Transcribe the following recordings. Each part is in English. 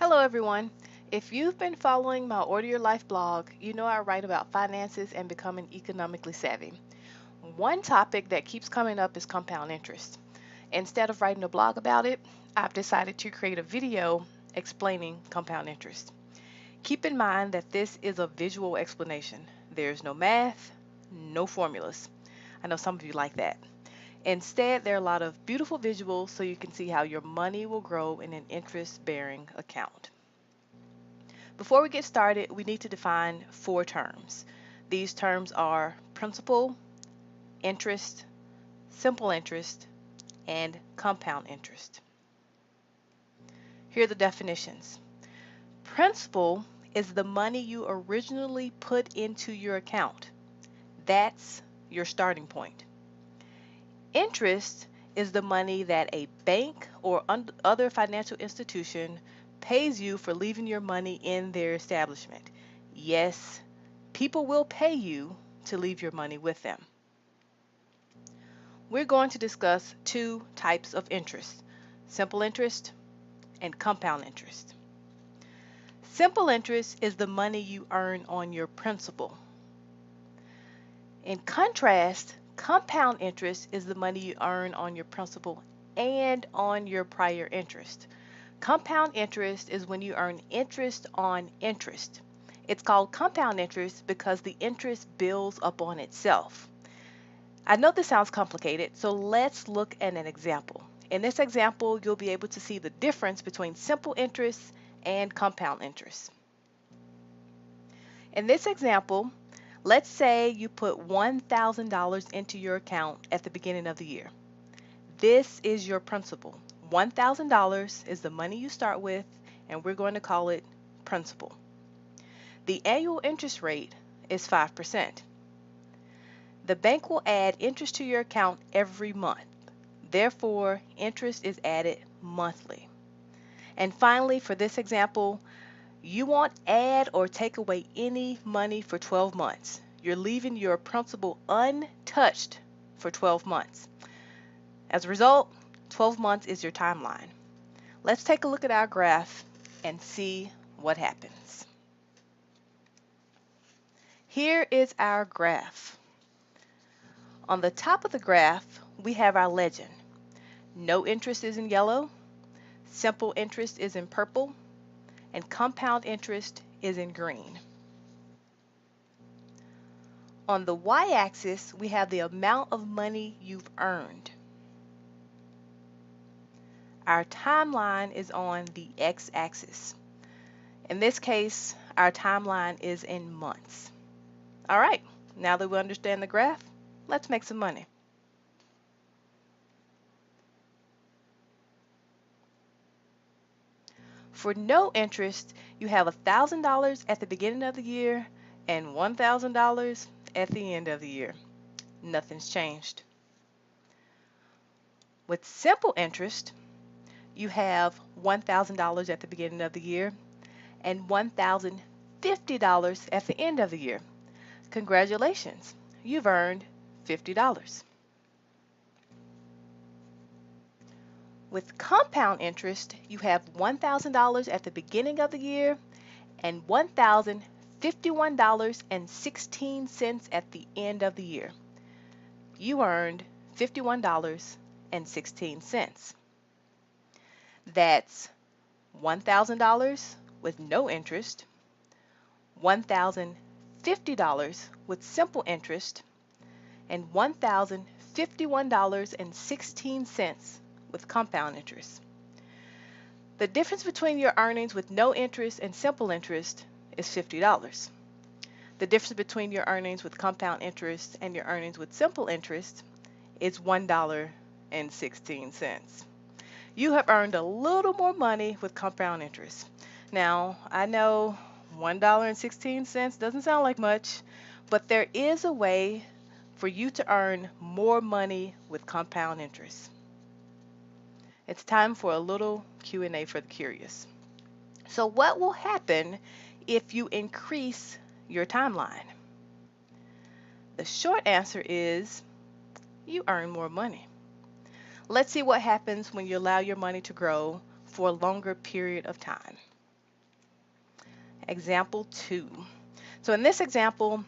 Hello, everyone. If you've been following my Order Your Life blog, you know I write about finances and becoming economically savvy. One topic that keeps coming up is compound interest. Instead of writing a blog about it, I've decided to create a video explaining compound interest. Keep in mind that this is a visual explanation. There's no math, no formulas. I know some of you like that. Instead, there are a lot of beautiful visuals so you can see how your money will grow in an interest-bearing account. Before we get started, we need to define four terms. These terms are principal, interest, simple interest, and compound interest. Here are the definitions. Principal is the money you originally put into your account. That's your starting point. Interest is the money that a bank or other financial institution pays you for leaving your money in their establishment. Yes, people will pay you to leave your money with them. We're going to discuss two types of interest: simple interest and compound interest. Simple interest is the money you earn on your principal. In contrast, compound interest is the money you earn on your principal and on your prior interest. Compound interest is when you earn interest on interest. It's called compound interest because the interest builds upon itself. I know this sounds complicated, so let's look at an example. In this example, you'll be able to see the difference between simple interest and compound interest. In this example, let's say you put $1,000 into your account at the beginning of the year. This is your principal. $1,000 is the money you start with, and we're going to call it principal. The annual interest rate is 5%. The bank will add interest to your account every month. Therefore, interest is added monthly. And finally, for this example, you won't add or take away any money for 12 months. You're leaving your principal untouched for 12 months. As a result, 12 months is your timeline. Let's take a look at our graph and see what happens. Here is our graph. On the top of the graph, we have our legend. No interest is in yellow, simple interest is in purple, and compound interest is in green. On the y-axis, we have the amount of money you've earned. Our timeline is on the x-axis. In this case, our timeline is in months. All right, now that we understand the graph, let's make some money. For no interest, you have $1,000 at the beginning of the year and $1,000 at the end of the year. Nothing's changed. With simple interest, you have $1,000 at the beginning of the year and $1,050 at the end of the year. Congratulations, you've earned $50. With compound interest, you have $1,000 at the beginning of the year and $1,051.16 at the end of the year. You earned $51.16. That's $1,000 with no interest, $1,050 with simple interest, and $1,051.16 with compound interest. The difference between your earnings with no interest and simple interest is $50. The difference between your earnings with compound interest and your earnings with simple interest is $1.16. You have earned a little more money with compound interest. Now, I know $1.16 doesn't sound like much, but there is a way for you to earn more money with compound interest. It's time for a little Q&A for the curious. So what will happen if you increase your timeline? The short answer is you earn more money. Let's see what happens when you allow your money to grow for a longer period of time. Example 2. So in this example,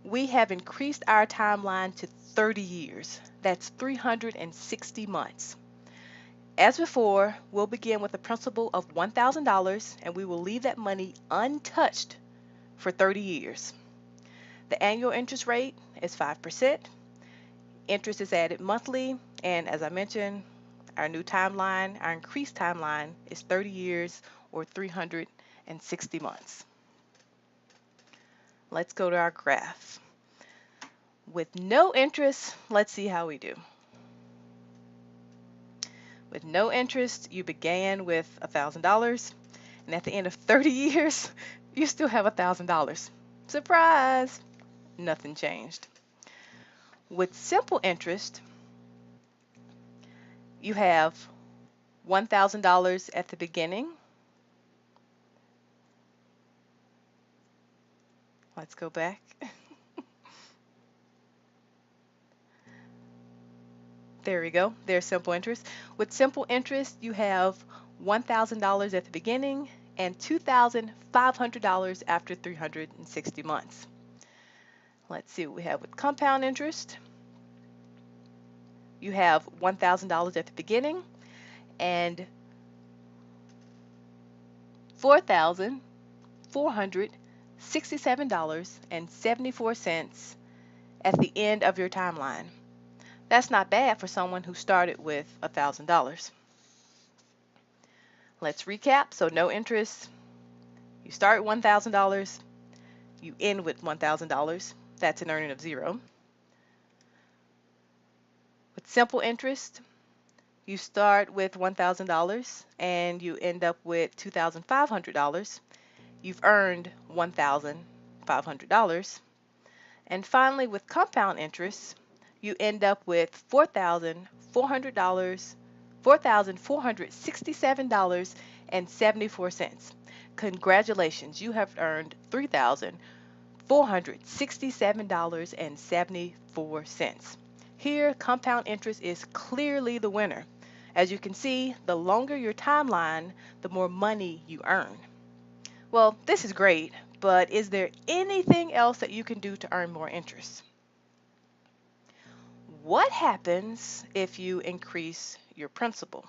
we have increased our timeline to 30 years. That's 360 months. As before, we'll begin with a principal of $1,000 and we will leave that money untouched for 30 years. The annual interest rate is 5%. Interest is added monthly, and as I mentioned, our new timeline, our increased timeline is 30 years or 360 months. Let's go to our graph. With no interest, let's see how we do. With no interest, you began with $1,000, and at the end of 30 years, you still have $1,000. Surprise! Nothing changed. With simple interest, you have $1,000 at the beginning. Let's go back. There we go. There's simple interest. With simple interest, you have $1,000 at the beginning and $2,500 after 360 months. Let's see what we have with compound interest. You have $1,000 at the beginning and $4,467.74 at the end of your timeline. That's not bad for someone who started with $1,000. Let's recap. So no interest. You start with $1,000. You end with $1,000. That's an earning of 0. With simple interest, you start with $1,000 and you end up with $2,500. You've earned $1,500. And finally, with compound interest, you end up with $4,467.74. Congratulations, you have earned $3,467.74. Here, compound interest is clearly the winner. As you can see, the longer your timeline, the more money you earn. Well, this is great, but is there anything else that you can do to earn more interest? What happens if you increase your principal?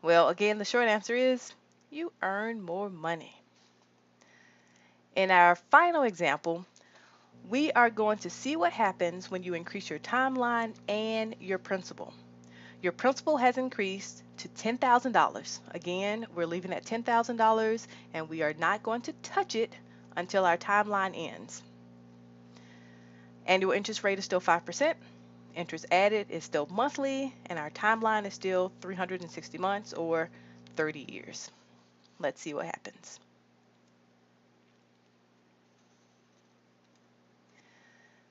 Well, again, the short answer is you earn more money. In our final example, we are going to see what happens when you increase your timeline and your principal. Your principal has increased to $10,000. Again, we're leaving at $10,000 and we are not going to touch it until our timeline ends. Annual interest rate is still 5%. Interest added is still monthly, and our timeline is still 360 months or 30 years. Let's see what happens.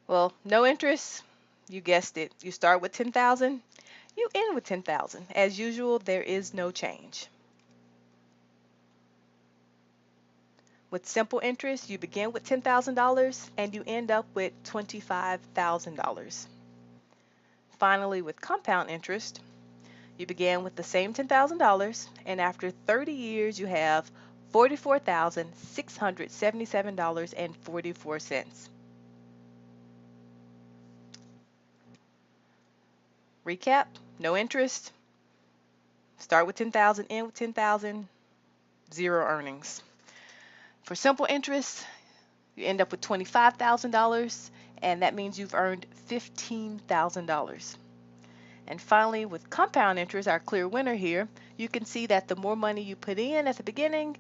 Well, no interest, you guessed it. You start with 10,000, you end with 10,000. As usual, there is no change. With simple interest, you begin with $10,000 and you end up with $25,000. Finally, with compound interest, you began with the same $10,000 and after 30 years you have $44,677.44. Recap, no interest, start with 10,000, end with 10,000, 0 earnings. For simple interest, you end up with $25,000 and that means you've earned $15,000. And finally, with compound interest, our clear winner here, you can see that the more money you put in at the beginning,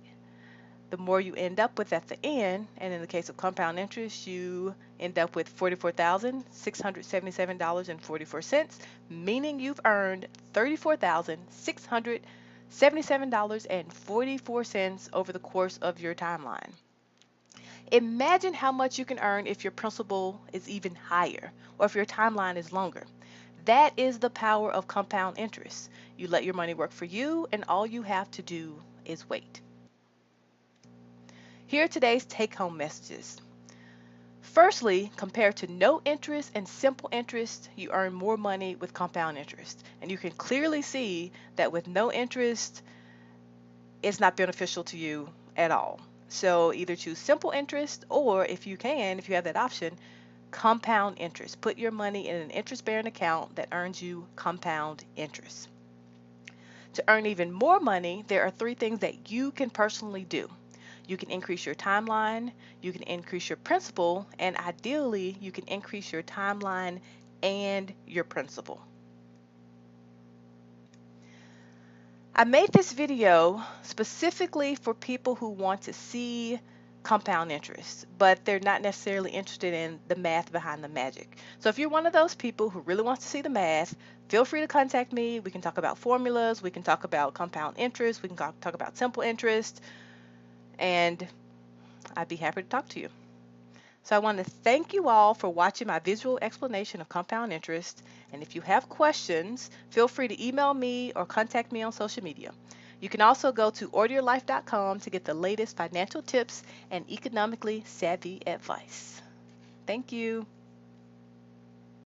the more you end up with at the end. And in the case of compound interest, you end up with $44,677.44, meaning you've earned $34,677.44 over the course of your timeline. Imagine how much you can earn if your principal is even higher or if your timeline is longer. That is the power of compound interest. You let your money work for you and all you have to do is wait. Here are today's take-home messages. Firstly, compared to no interest and simple interest, you earn more money with compound interest. And you can clearly see that with no interest, it's not beneficial to you at all. So either choose simple interest, or if you have that option, compound interest. Put your money in an interest-bearing account that earns you compound interest. To earn even more money, there are three things that you can personally do. You can increase your timeline, you can increase your principal, and ideally, you can increase your timeline and your principal. I made this video specifically for people who want to see compound interest, but they're not necessarily interested in the math behind the magic. So if you're one of those people who really wants to see the math, feel free to contact me. We can talk about formulas, we can talk about compound interest, we can talk about simple interest, and I'd be happy to talk to you. So I want to thank you all for watching my visual explanation of compound interest. And if you have questions, feel free to email me or contact me on social media. You can also go to orderyourlife.com to get the latest financial tips and economically savvy advice. Thank you.